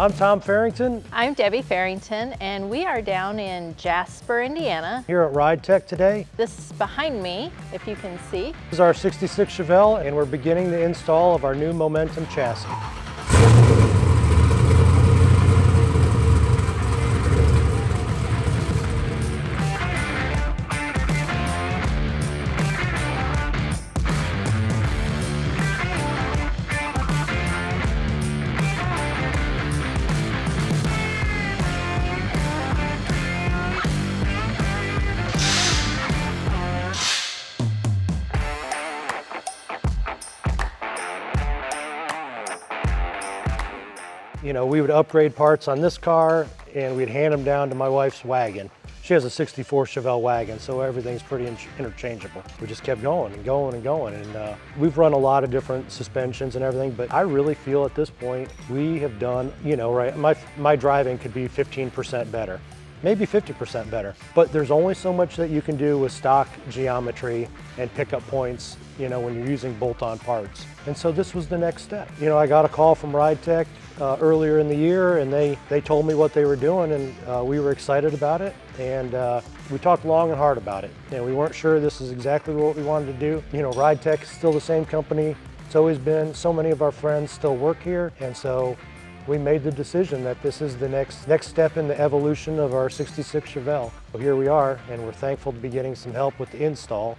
I'm Tom Farrington. I'm Debbie Farrington, and we are down in Jasper, Indiana. Here at Ridetech today. This is behind me, if you can see. This is our 66 Chevelle, and we're beginning the install of our new Momentum chassis. You know, we would upgrade parts on this car and we'd hand them down to my wife's wagon. She has a 64 Chevelle wagon, so everything's pretty interchangeable. We just kept going and going and going. And we've run a lot of different suspensions and everything, but I really feel at this point we have done, you know, right, my driving could be 15% better, maybe 50% better. But there's only so much that you can do with stock geometry and pickup points, you know, when you're using bolt-on parts. And so this was the next step. You know, I got a call from Ridetech earlier in the year, and they told me what they were doing, and we were excited about it. And we talked long and hard about it. And we weren't sure this is exactly what we wanted to do. You know, Ridetech is still the same company. It's always been. So many of our friends still work here, and so we made the decision that this is the next step in the evolution of our 66 Chevelle. So here we are, and we're thankful to be getting some help with the install.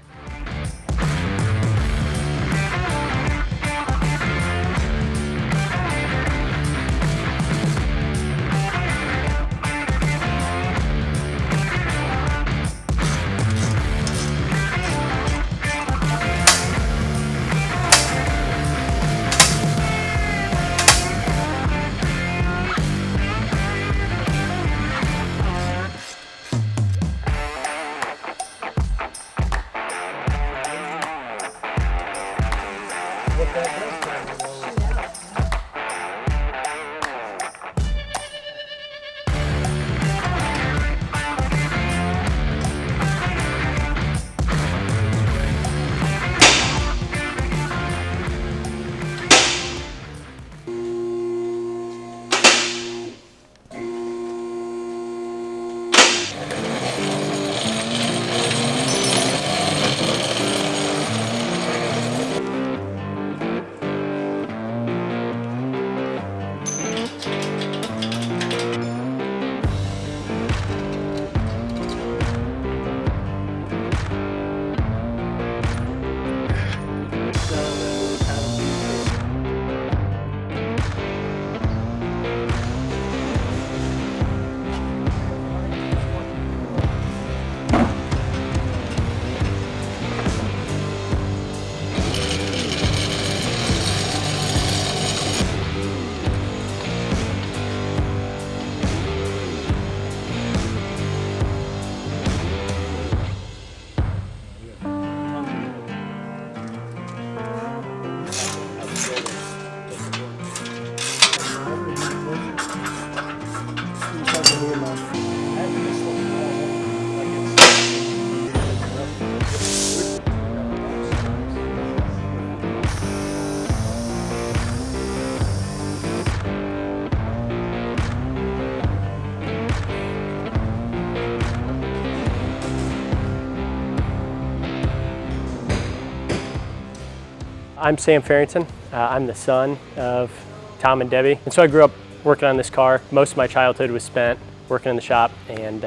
I'm Sam Farrington. I'm the son of Tom and Debbie. And so I grew up working on this car. Most of my childhood was spent working in the shop and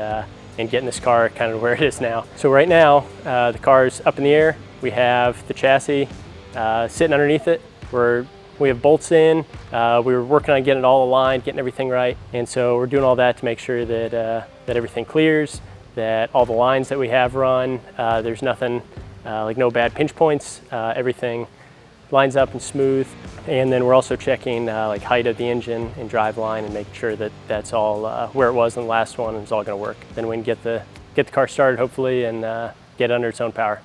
getting this car kind of where it is now. So right now, the car's up in the air. We have the chassis sitting underneath it. We have bolts in. We were working on getting it all aligned, getting everything right. And so we're doing all that to make sure that, that everything clears, that all the lines that we have run, there's nothing, like no bad pinch points, everything lines up and smooth. And then we're also checking like height of the engine and drive line and making sure that that's all where it was in the last one and it's all going to work. Then we can get the car started hopefully and get it under its own power.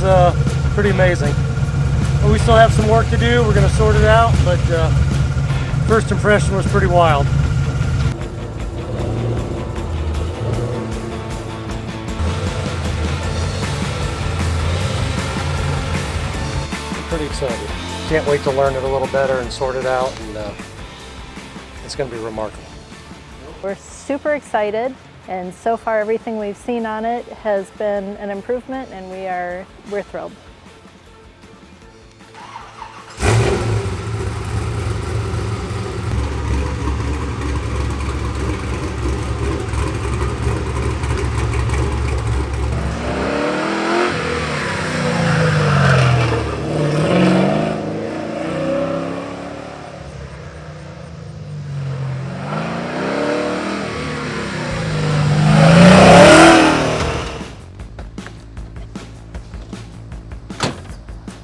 was pretty amazing. But we still have some work to do. We're going to sort it out, but first impression was pretty wild. Pretty excited. Can't wait to learn it a little better and sort it out, and it's going to be remarkable. We're super excited, and so far everything we've seen on it has been an improvement, and we're thrilled.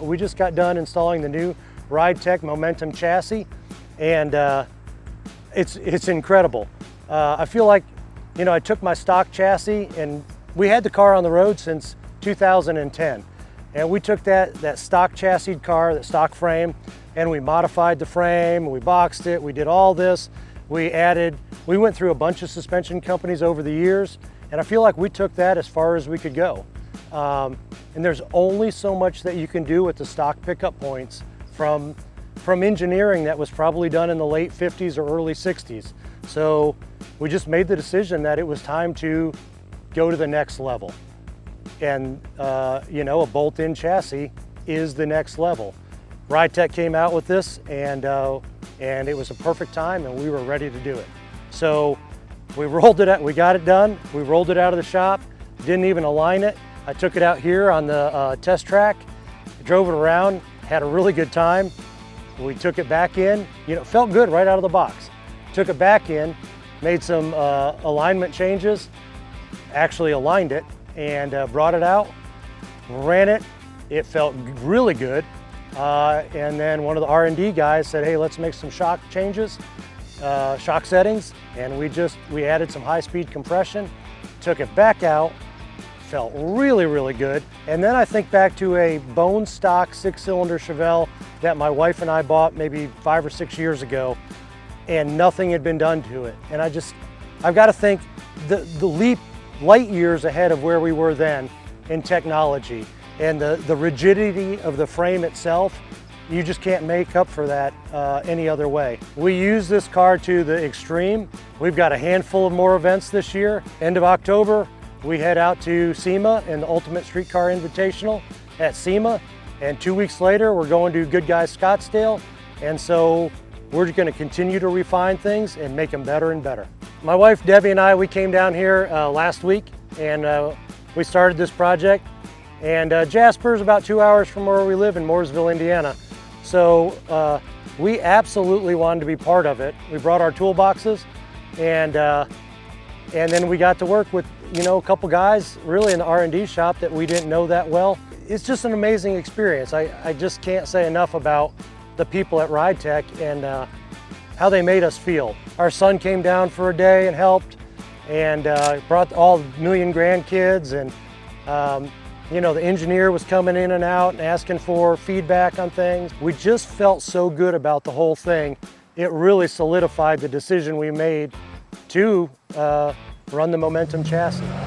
We just got done installing the new Ridetech MOMENTUM chassis, and it's incredible. I feel like, you know, I took my stock chassis, and we had the car on the road since 2010, and we took that stock chassis car, that stock frame, and we modified the frame, we boxed it, we did all this. We went through a bunch of suspension companies over the years, and I feel like we took that as far as we could go. And there's only so much that you can do with the stock pickup points from engineering that was probably done in the late 50s or early 60s. So we just made the decision that it was time to go to the next level. And you know, a bolt-in chassis is the next level. Ridetech came out with this, and it was a perfect time, and we were ready to do it. So we rolled it out, we got it done, we rolled it out of the shop, didn't even align it. I took it out here on the test track, drove it around, had a really good time. We took it back in, you know, it felt good right out of the box. Took it back in, made some alignment changes, actually aligned it, and brought it out, ran it. It felt really good. And then one of the R&D guys said, hey, let's make some shock changes, shock settings. And we added some high-speed compression, took it back out, felt really, really good. And then I think back to a bone stock 6-cylinder Chevelle that my wife and I bought maybe 5 or 6 years ago, and nothing had been done to it. And I've got to think the leap light years ahead of where we were then in technology, and the rigidity of the frame itself, you just can't make up for that any other way. We use this car to the extreme. We've got a handful of more events this year. End of October, we head out to SEMA and the Ultimate Streetcar Invitational at SEMA, and 2 weeks later we're going to GoodGuys Scottsdale, and so we're going to continue to refine things and make them better and better. My wife Debbie and I, we came down here last week, and we started this project, and Jasper's about 2 hours from where we live in Mooresville, Indiana, so we absolutely wanted to be part of it. We brought our toolboxes, and then we got to work with, you know, a couple guys really in the R&D shop that we didn't know that well. It's just an amazing experience. I just can't say enough about the people at Ridetech and how they made us feel. Our son came down for a day and helped, and brought all the million grandkids, and you know, the engineer was coming in and out and asking for feedback on things. We just felt so good about the whole thing. It really solidified the decision we made to run the MOMENTUM chassis.